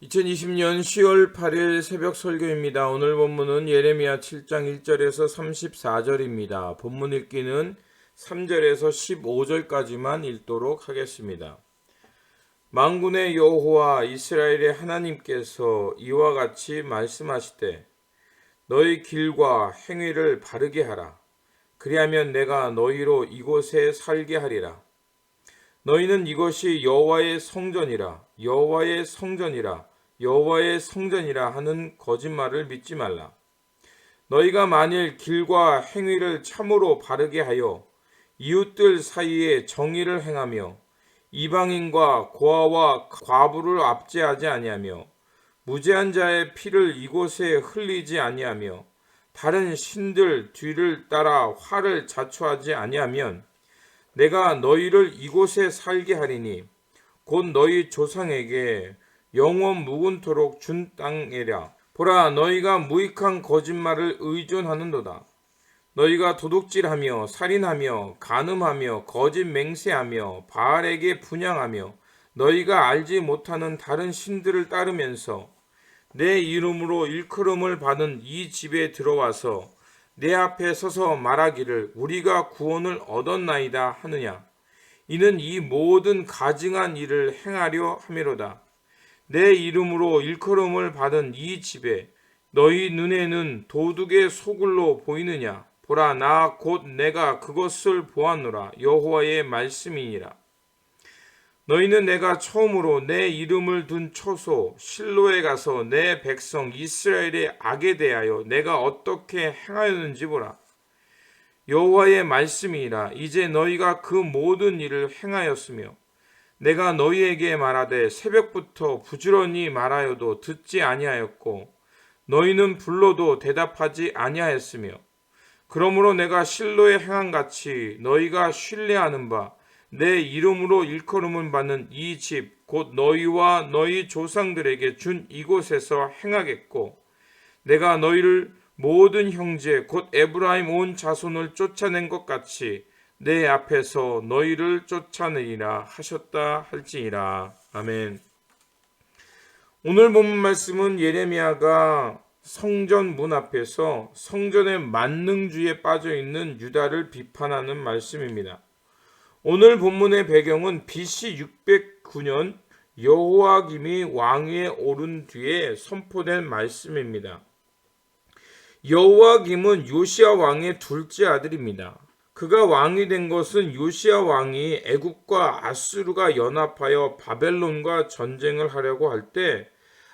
2020년 10월 8일 새벽 설교입니다. 오늘 본문은 예레미야 7장 1절에서 34절입니다. 본문 읽기는 3절에서 15절까지만 읽도록 하겠습니다. 만군의 여호와 이스라엘의 하나님께서 이와 같이 말씀하시되 너희 길과 행위를 바르게 하라. 그리하면 내가 너희로 이곳에 살게 하리라. 너희는 이것이 여호와의 성전이라 여호와의 성전이라 여호와의 성전이라 하는 거짓말을 믿지 말라. 너희가 만일 길과 행위를 참으로 바르게 하여 이웃들 사이에 정의를 행하며 이방인과 고아와 과부를 압제하지 아니하며 무죄한 자의 피를 이곳에 흘리지 아니하며 다른 신들 뒤를 따라 화를 자초하지 아니하면 내가 너희를 이곳에 살게 하리니 곧 너희 조상에게 영원 묵은토록 준 땅이라. 보라, 너희가 무익한 거짓말을 의존하는도다. 너희가 도둑질하며 살인하며 간음하며 거짓 맹세하며 바알에게 분향하며 너희가 알지 못하는 다른 신들을 따르면서 내 이름으로 일컬음을 받은 이 집에 들어와서 내 앞에 서서 말하기를 우리가 구원을 얻었나이다 하느냐. 이는 이 모든 가증한 일을 행하려 함이로다. 내 이름으로 일컬음을 받은 이 집에 너희 눈에는 도둑의 소굴로 보이느냐. 보라, 나 곧 내가 그것을 보았노라. 여호와의 말씀이니라. 너희는 내가 처음으로 내 이름을 둔 초소 실로에 가서 내 백성 이스라엘의 악에 대하여 내가 어떻게 행하였는지 보라. 여호와의 말씀이니라. 이제 너희가 그 모든 일을 행하였으며 내가 너희에게 말하되 새벽부터 부지런히 말하여도 듣지 아니하였고 너희는 불러도 대답하지 아니하였으며 그러므로 내가 실로에 행한같이 너희가 신뢰하는 바 내 이름으로 일컬음을 받는 이 집 곧 너희와 너희 조상들에게 준 이곳에서 행하겠고 내가 너희를 모든 형제 곧 에브라임 온 자손을 쫓아낸 것 같이 내 앞에서 너희를 쫓아내리라 하셨다 할지니라. 아멘. 오늘 본문 말씀은 예레미야가 성전 문 앞에서 성전의 만능주의에 빠져있는 유다를 비판하는 말씀입니다. 오늘 본문의 배경은 BC 609년 여호야김이 왕위에 오른 뒤에 선포된 말씀입니다. 여호야김은 요시야 왕의 둘째 아들입니다. 그가 왕이 된 것은 요시야 왕이 애굽과 아수르가 연합하여 바벨론과 전쟁을 하려고 할 때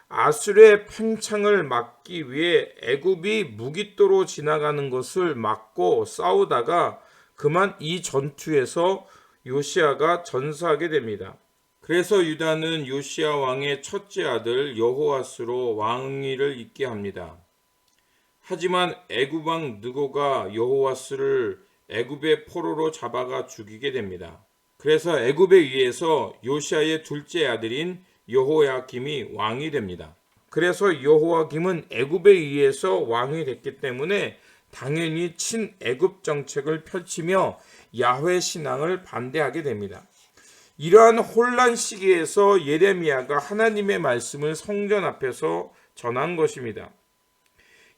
아수르의 팽창을 막기 위해 애굽이 무기토로 지나가는 것을 막고 싸우다가 그만 이 전투에서 요시야가 전사하게 됩니다. 그래서 유다는 요시야 왕의 첫째 아들 여호아스로 왕위를 잇게 합니다. 하지만 애굽 왕 느고가 여호아스를 애굽의 포로로 잡아가 죽이게 됩니다. 그래서 애굽에 의해서 요시야의 둘째 아들인 여호야김이 왕이 됩니다. 그래서 여호야김은 애굽에 의해서 왕이 됐기 때문에 당연히 친애굽 정책을 펼치며 야훼 신앙을 반대하게 됩니다. 이러한 혼란 시기에서 예레미야가 하나님의 말씀을 성전 앞에서 전한 것입니다.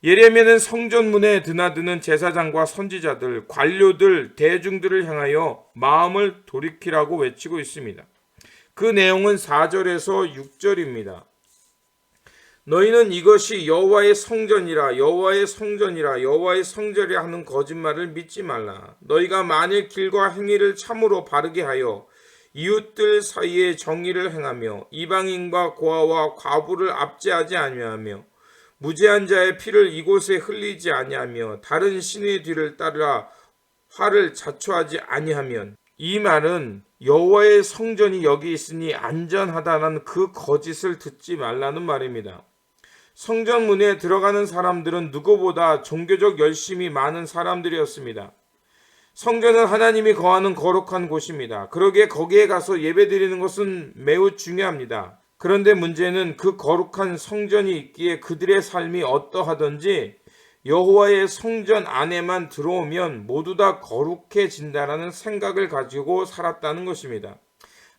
예레미야는 성전문에 드나드는 제사장과 선지자들, 관료들, 대중들을 향하여 마음을 돌이키라고 외치고 있습니다. 그 내용은 4절에서 6절입니다. 너희는 이것이 여호와의 성전이라 여호와의 성전이라 여호와의 성전이라 하는 거짓말을 믿지 말라. 너희가 만일 길과 행위를 참으로 바르게 하여 이웃들 사이에 정의를 행하며 이방인과 고아와 과부를 압제하지 아니하며 무죄한 자의 피를 이곳에 흘리지 아니하며 다른 신의 뒤를 따라 화를 자초하지 아니하면, 이 말은 여호와의 성전이 여기 있으니 안전하다는 그 거짓을 듣지 말라는 말입니다. 성전 문에 들어가는 사람들은 누구보다 종교적 열심이 많은 사람들이었습니다. 성전은 하나님이 거하는 거룩한 곳입니다. 그러기에 거기에 가서 예배드리는 것은 매우 중요합니다. 그런데 문제는 그 거룩한 성전이 있기에 그들의 삶이 어떠하든지 여호와의 성전 안에만 들어오면 모두 다 거룩해진다라는 생각을 가지고 살았다는 것입니다.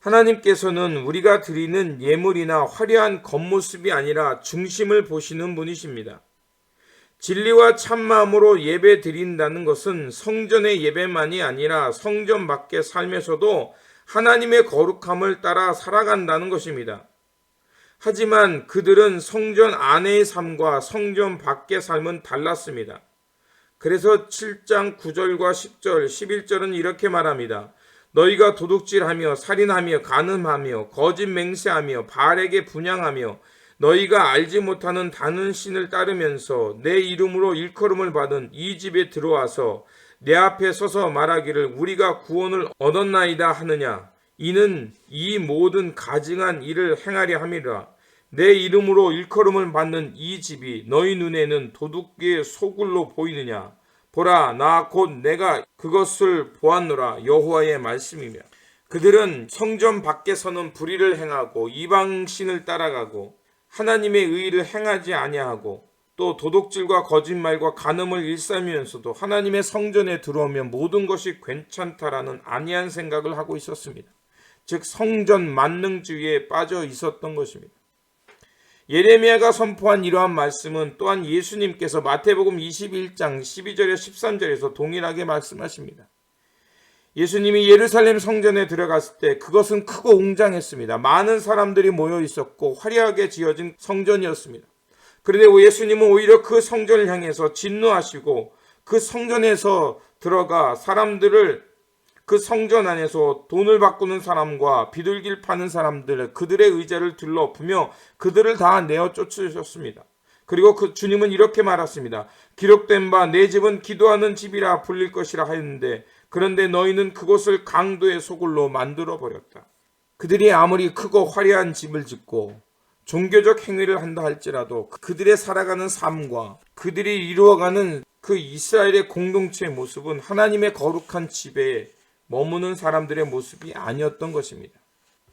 하나님께서는 우리가 드리는 예물이나 화려한 겉모습이 아니라 중심을 보시는 분이십니다. 진리와 참마음으로 예배 드린다는 것은 성전의 예배만이 아니라 성전 밖의 삶에서도 하나님의 거룩함을 따라 살아간다는 것입니다. 하지만 그들은 성전 안의 삶과 성전 밖의 삶은 달랐습니다. 그래서 7장 9절과 10절, 11절은 이렇게 말합니다. 너희가 도둑질하며 살인하며 간음하며 거짓 맹세하며 바알에게 분향하며 너희가 알지 못하는 다른 신을 따르면서 내 이름으로 일컬음을 받은 이 집에 들어와서 내 앞에 서서 말하기를 우리가 구원을 얻었나이다 하느냐. 이는 이 모든 가증한 일을 행하려 함이라. 내 이름으로 일컬음을 받는 이 집이 너희 눈에는 도둑의 소굴로 보이느냐. 보라, 나 곧 내가 그것을 보았노라. 여호와의 말씀이며. 그들은 성전 밖에서는 불의를 행하고 이방신을 따라가고 하나님의 의를 행하지 아니하고 또 도둑질과 거짓말과 간음을 일삼으면서도 하나님의 성전에 들어오면 모든 것이 괜찮다라는 안이한 생각을 하고 있었습니다. 즉 성전 만능주의에 빠져 있었던 것입니다. 예레미야가 선포한 이러한 말씀은 또한 예수님께서 마태복음 21장 12절에 13절에서 동일하게 말씀하십니다. 예수님이 예루살렘 성전에 들어갔을 때 그것은 크고 웅장했습니다. 많은 사람들이 모여 있었고 화려하게 지어진 성전이었습니다. 그런데 예수님은 오히려 그 성전을 향해서 진노하시고 그 성전에서 들어가 사람들을 그 성전 안에서 돈을 바꾸는 사람과 비둘기를 파는 사람들, 그들의 의자를 둘러엎으며 그들을 다 내어 쫓으셨습니다. 그리고 그 주님은 이렇게 말했습니다. 기록된 바 내 집은 기도하는 집이라 불릴 것이라 하였는데 그런데 너희는 그곳을 강도의 소굴로 만들어 버렸다. 그들이 아무리 크고 화려한 집을 짓고 종교적 행위를 한다 할지라도 그들의 살아가는 삶과 그들이 이루어가는 그 이스라엘의 공동체의 모습은 하나님의 거룩한 집에 머무는 사람들의 모습이 아니었던 것입니다.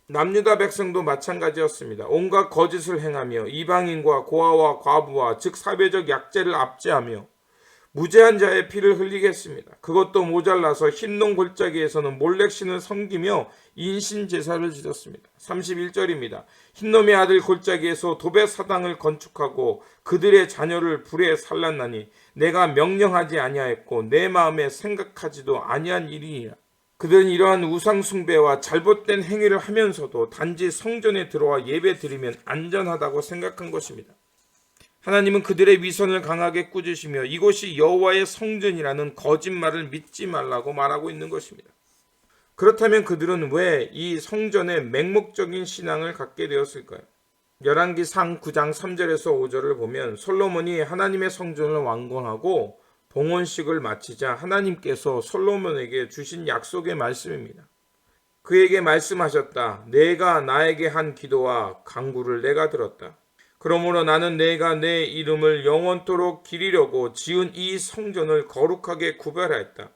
남유다 백성도 마찬가지였습니다. 온갖 거짓을 행하며 이방인과 고아와 과부와 즉 사회적 약자를 압제하며 무죄한 자의 피를 흘리게 했습니다. 그것도 모자라서 흰농 골짜기에서는 몰렉신을 섬기며 인신제사를 지었습니다. 31절입니다. 흰놈의 아들 골짜기에서 도배 사당을 건축하고 그들의 자녀를 불에 살랐나니 내가 명령하지 아니하였고 내 마음에 생각하지도 아니한 일이니라. 그들은 이러한 우상 숭배와 잘못된 행위를 하면서도 단지 성전에 들어와 예배 드리면 안전하다고 생각한 것입니다. 하나님은 그들의 위선을 강하게 꾸짖으시며 이곳이 여호와의 성전이라는 거짓말을 믿지 말라고 말하고 있는 것입니다. 그렇다면 그들은 왜 이 성전에 맹목적인 신앙을 갖게 되었을까요? 열왕기상 9장 3절에서 5절을 보면 솔로몬이 하나님의 성전을 완공하고 봉헌식을 마치자 하나님께서 솔로몬에게 주신 약속의 말씀입니다. 그에게 말씀하셨다. 내가 나에게 한 기도와 간구를 내가 들었다. 그러므로 나는 내가 내 이름을 영원토록 기리려고 지은 이 성전을 거룩하게 구별하였다.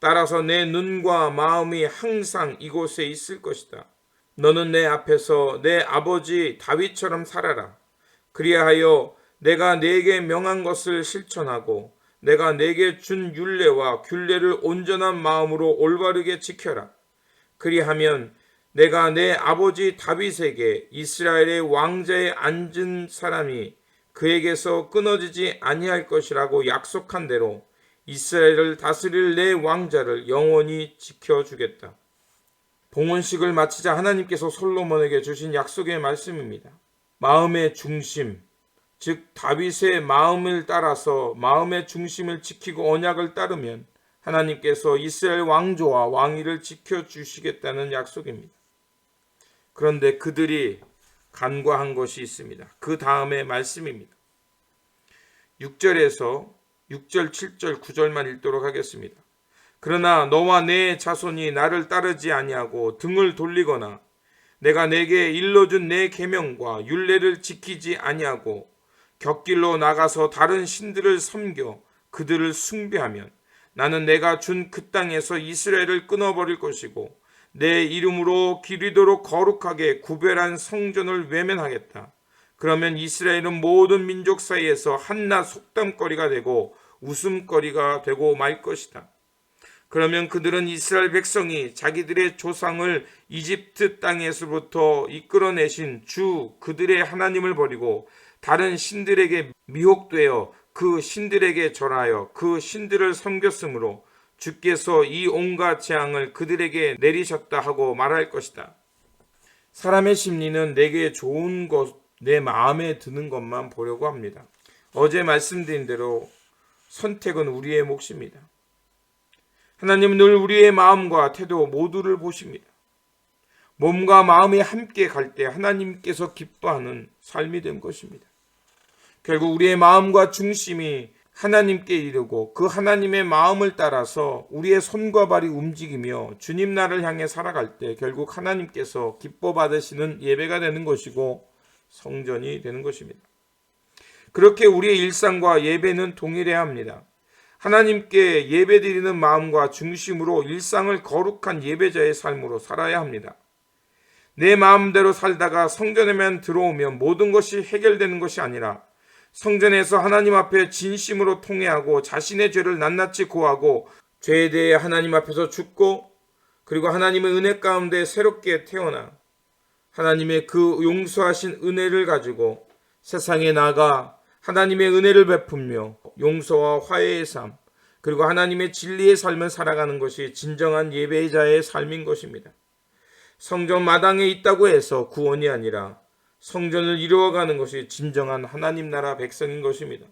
따라서 내 눈과 마음이 항상 이곳에 있을 것이다. 너는 내 앞에서 내 아버지 다윗처럼 살아라. 그리하여 내가 네게 명한 것을 실천하고 내가 네게 준 율례와 균례를 온전한 마음으로 올바르게 지켜라. 그리하면 내가 내 아버지 다윗에게 이스라엘의 왕자에 앉은 사람이 그에게서 끊어지지 아니할 것이라고 약속한 대로 이스라엘을 다스릴 내 왕자를 영원히 지켜주겠다. 봉헌식을 마치자 하나님께서 솔로몬에게 주신 약속의 말씀입니다. 마음의 중심, 즉 다윗의 마음을 따라서 마음의 중심을 지키고 언약을 따르면 하나님께서 이스라엘 왕조와 왕위를 지켜주시겠다는 약속입니다. 그런데 그들이 간과한 것이 있습니다. 그 다음의 말씀입니다. 6절, 7절, 9절만 읽도록 하겠습니다. 그러나 너와 내 자손이 나를 따르지 아니하고 등을 돌리거나 내가 내게 일러준 내 계명과 율례를 지키지 아니하고 곁길로 나가서 다른 신들을 섬겨 그들을 숭배하면 나는 내가 준 그 땅에서 이스라엘을 끊어버릴 것이고 내 이름으로 기리도록 거룩하게 구별한 성전을 외면하겠다. 그러면 이스라엘은 모든 민족 사이에서 한낱 속담거리가 되고 웃음거리가 되고 말 것이다. 그러면 그들은 이스라엘 백성이 자기들의 조상을 이집트 땅에서부터 이끌어내신 주 그들의 하나님을 버리고 다른 신들에게 미혹되어 그 신들에게 절하여 그 신들을 섬겼으므로 주께서 이 온갖 재앙을 그들에게 내리셨다 하고 말할 것이다. 사람의 심리는 내게 좋은 것, 내 마음에 드는 것만 보려고 합니다. 어제 말씀드린 대로 선택은 우리의 몫입니다. 하나님은 늘 우리의 마음과 태도 모두를 보십니다. 몸과 마음이 함께 갈 때 하나님께서 기뻐하는 삶이 된 것입니다. 결국 우리의 마음과 중심이 하나님께 이르고 그 하나님의 마음을 따라서 우리의 손과 발이 움직이며 주님 나라를 향해 살아갈 때 결국 하나님께서 기뻐 받으시는 예배가 되는 것이고 성전이 되는 것입니다. 그렇게 우리의 일상과 예배는 동일해야 합니다. 하나님께 예배드리는 마음과 중심으로 일상을 거룩한 예배자의 삶으로 살아야 합니다. 내 마음대로 살다가 성전에만 들어오면 모든 것이 해결되는 것이 아니라 성전에서 하나님 앞에 진심으로 통회하고 자신의 죄를 낱낱이 고하고 죄에 대해 하나님 앞에서 죽고 그리고 하나님의 은혜 가운데 새롭게 태어나 하나님의 그 용서하신 은혜를 가지고 세상에 나가 하나님의 은혜를 베풀며 용서와 화해의 삶 그리고 하나님의 진리의 삶을 살아가는 것이 진정한 예배자의 삶인 것입니다. 성전 마당에 있다고 해서 구원이 아니라 성전을 이루어가는 것이 진정한 하나님 나라 백성인 것입니다.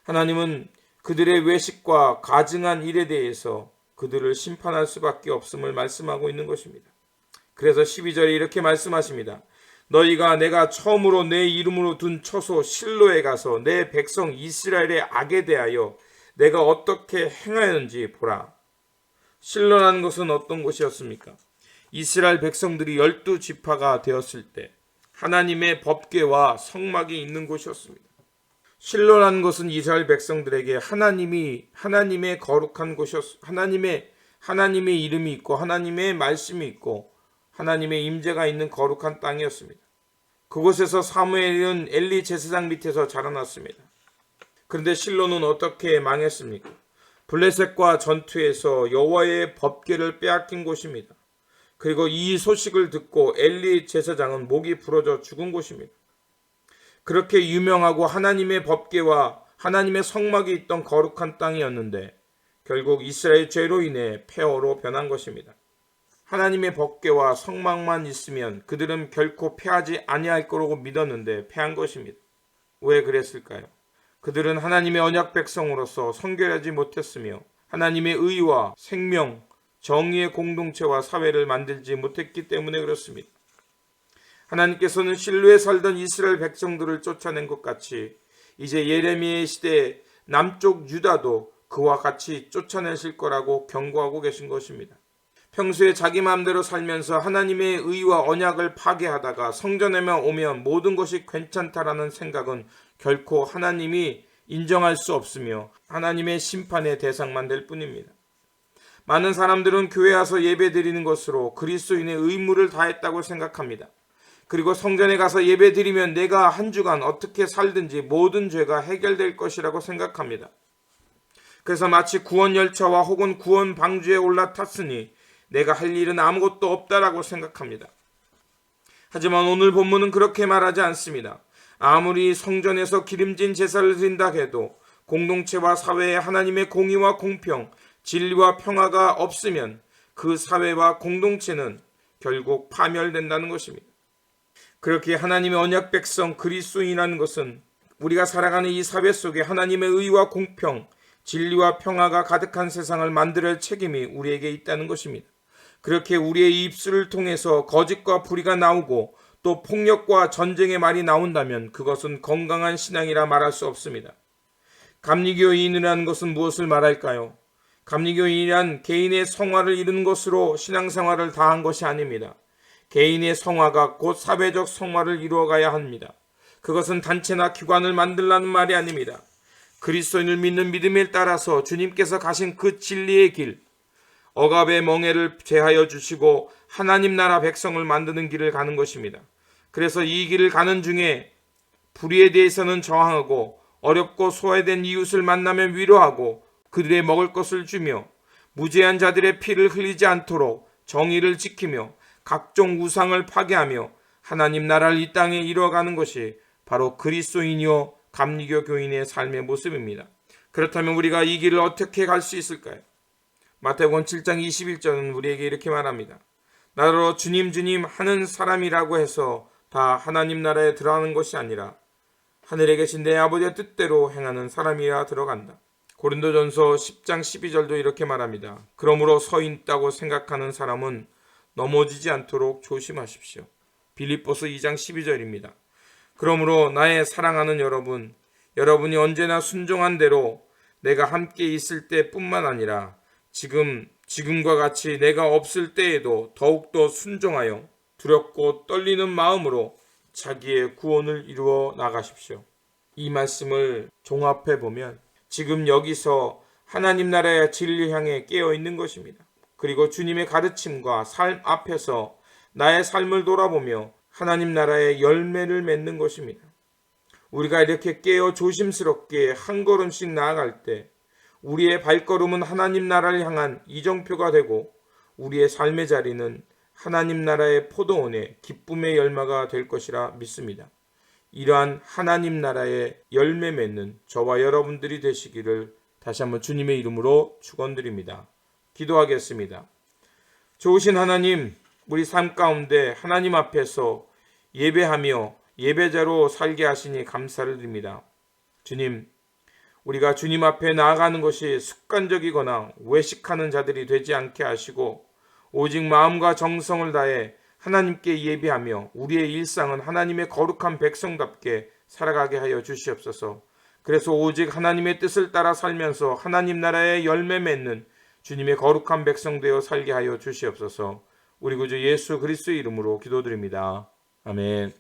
하나님은 그들의 외식과 가증한 일에 대해서 그들을 심판할 수밖에 없음을 말씀하고 있는 것입니다. 그래서 12절에 이렇게 말씀하십니다. 너희가 내가 처음으로 내 이름으로 둔 처소 실로에 가서 내 백성 이스라엘의 악에 대하여 내가 어떻게 행하였는지 보라. 실로라는 것은 어떤 곳이었습니까? 이스라엘 백성들이 12지파가 되었을 때 하나님의 법궤와 성막이 있는 곳이었습니다. 실로라는 것은 이스라엘 백성들에게 하나님의 거룩한 곳이었습니다. 하나님의 이름이 있고 하나님의 말씀이 있고 하나님의 임재가 있는 거룩한 땅이었습니다. 그곳에서 사무엘은 엘리 제사장 밑에서 자라났습니다. 그런데 실로는 어떻게 망했습니까? 블레셋과 전투에서 여호와의 법궤를 빼앗긴 곳입니다. 그리고 이 소식을 듣고 엘리 제사장은 목이 부러져 죽은 곳입니다. 그렇게 유명하고 하나님의 법궤와 하나님의 성막이 있던 거룩한 땅이었는데 결국 이스라엘 죄로 인해 폐허로 변한 것입니다. 하나님의 법궤와 성막만 있으면 그들은 결코 패하지 아니할 거라고 믿었는데 패한 것입니다. 왜 그랬을까요? 그들은 하나님의 언약 백성으로서 성결하지 못했으며 하나님의 의와 생명, 정의의 공동체와 사회를 만들지 못했기 때문에 그렇습니다. 하나님께서는 실로에 살던 이스라엘 백성들을 쫓아낸 것 같이 이제 예레미야의 시대에 남쪽 유다도 그와 같이 쫓아내실 거라고 경고하고 계신 것입니다. 평소에 자기 마음대로 살면서 하나님의 의와 언약을 파괴하다가 성전에만 오면 모든 것이 괜찮다라는 생각은 결코 하나님이 인정할 수 없으며 하나님의 심판의 대상만 될 뿐입니다. 많은 사람들은 교회 와서 예배드리는 것으로 그리스도인의 의무를 다했다고 생각합니다. 그리고 성전에 가서 예배드리면 내가 한 주간 어떻게 살든지 모든 죄가 해결될 것이라고 생각합니다. 그래서 마치 구원 열차와 혹은 구원 방주에 올라탔으니 내가 할 일은 아무것도 없다라고 생각합니다. 하지만 오늘 본문은 그렇게 말하지 않습니다. 아무리 성전에서 기름진 제사를 드린다 해도 공동체와 사회에 하나님의 공의와 공평, 진리와 평화가 없으면 그 사회와 공동체는 결국 파멸된다는 것입니다. 그렇게 하나님의 언약 백성 그리스도인이라는 것은 우리가 살아가는 이 사회 속에 하나님의 의와 공평, 진리와 평화가 가득한 세상을 만들 책임이 우리에게 있다는 것입니다. 그렇게 우리의 입술을 통해서 거짓과 불의가 나오고 또 폭력과 전쟁의 말이 나온다면 그것은 건강한 신앙이라 말할 수 없습니다. 감리교인이라는 것은 무엇을 말할까요? 감리교인이란 개인의 성화를 이루는 것으로 신앙생활을 다한 것이 아닙니다. 개인의 성화가 곧 사회적 성화를 이루어가야 합니다. 그것은 단체나 기관을 만들라는 말이 아닙니다. 그리스도인을 믿는 믿음에 따라서 주님께서 가신 그 진리의 길, 억압의 멍에를 제하여 주시고 하나님 나라 백성을 만드는 길을 가는 것입니다. 그래서 이 길을 가는 중에 불의에 대해서는 저항하고 어렵고 소외된 이웃을 만나면 위로하고 그들의 먹을 것을 주며 무죄한 자들의 피를 흘리지 않도록 정의를 지키며 각종 우상을 파괴하며 하나님 나라를 이 땅에 이루어가는 것이 바로 그리스도인이요 감리교 교인의 삶의 모습입니다. 그렇다면 우리가 이 길을 어떻게 갈 수 있을까요? 마태복음 7장 21절은 우리에게 이렇게 말합니다. 나로 주님 주님 하는 사람이라고 해서 다 하나님 나라에 들어가는 것이 아니라 하늘에 계신 내 아버지의 뜻대로 행하는 사람이라 들어간다. 고린도전서 10장 12절도 이렇게 말합니다. 그러므로 서 있다고 생각하는 사람은 넘어지지 않도록 조심하십시오. 빌립보서 2장 12절입니다. 그러므로 나의 사랑하는 여러분, 여러분이 언제나 순종한 대로 내가 함께 있을 때뿐만 아니라 지금과 같이 내가 없을 때에도 더욱더 순종하여 두렵고 떨리는 마음으로 자기의 구원을 이루어 나가십시오. 이 말씀을 종합해 보면 지금 여기서 하나님 나라의 진리를 향해 깨어 있는 것입니다. 그리고 주님의 가르침과 삶 앞에서 나의 삶을 돌아보며 하나님 나라의 열매를 맺는 것입니다. 우리가 이렇게 깨어 조심스럽게 한 걸음씩 나아갈 때 우리의 발걸음은 하나님 나라를 향한 이정표가 되고 우리의 삶의 자리는 하나님 나라의 포도원의 기쁨의 열매가 될 것이라 믿습니다. 이러한 하나님 나라의 열매 맺는 저와 여러분들이 되시기를 다시 한번 주님의 이름으로 축원드립니다. 기도하겠습니다. 좋으신 하나님, 우리 삶 가운데 하나님 앞에서 예배하며 예배자로 살게 하시니 감사를 드립니다. 주님, 우리가 주님 앞에 나아가는 것이 습관적이거나 외식하는 자들이 되지 않게 하시고 오직 마음과 정성을 다해 하나님께 예배하며 우리의 일상은 하나님의 거룩한 백성답게 살아가게 하여 주시옵소서. 그래서 오직 하나님의 뜻을 따라 살면서 하나님 나라의 열매 맺는 주님의 거룩한 백성 되어 살게 하여 주시옵소서. 우리 구주 예수 그리스도의 이름으로 기도드립니다. 아멘.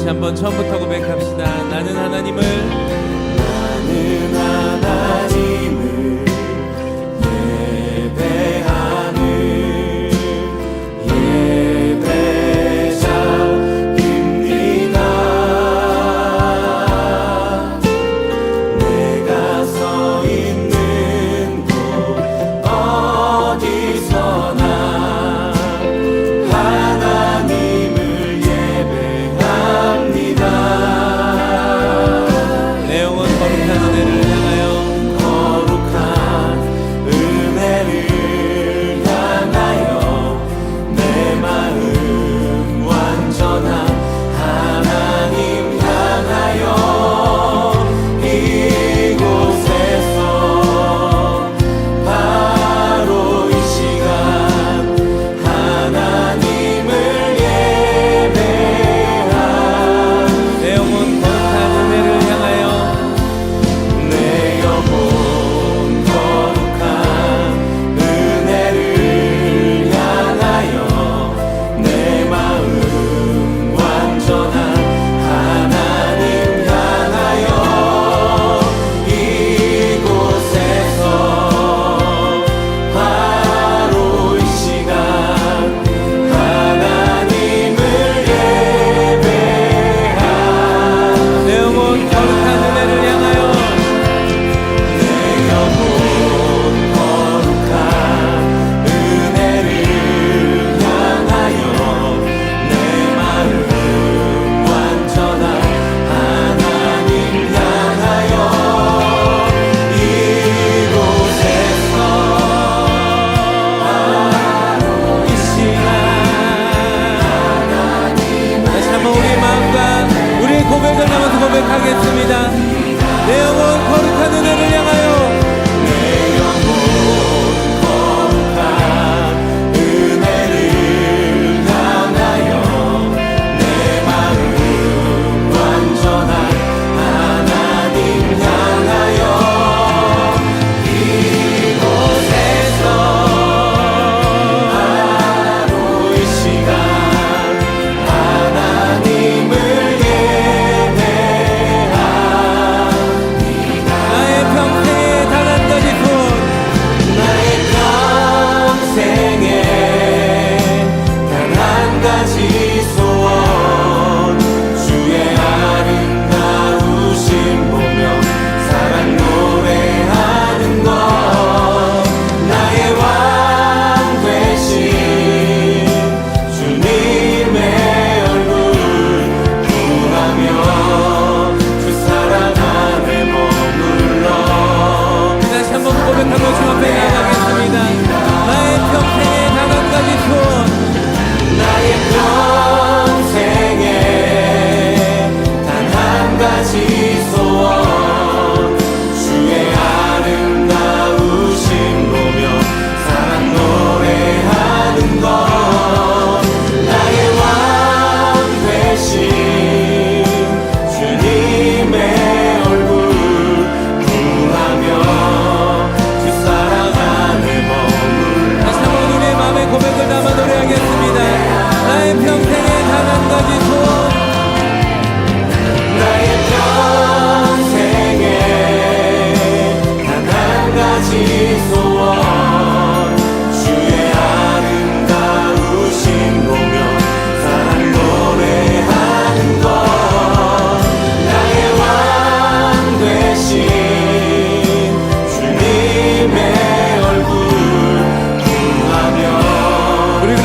한번 처음부터 고백합시다. 나는 하나님을 예배하는 예배자입니다. 내가 서 있는 곳 어디서나 하나님을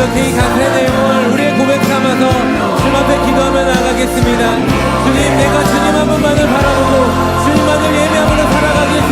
이렇게 이 간증의 내용을 우리의 고백 삼아서 주님 앞에 기도하며 나가겠습니다. 주님, 내가 주님 한 분만을 바라보고 주님만을 예배함으로 살아가길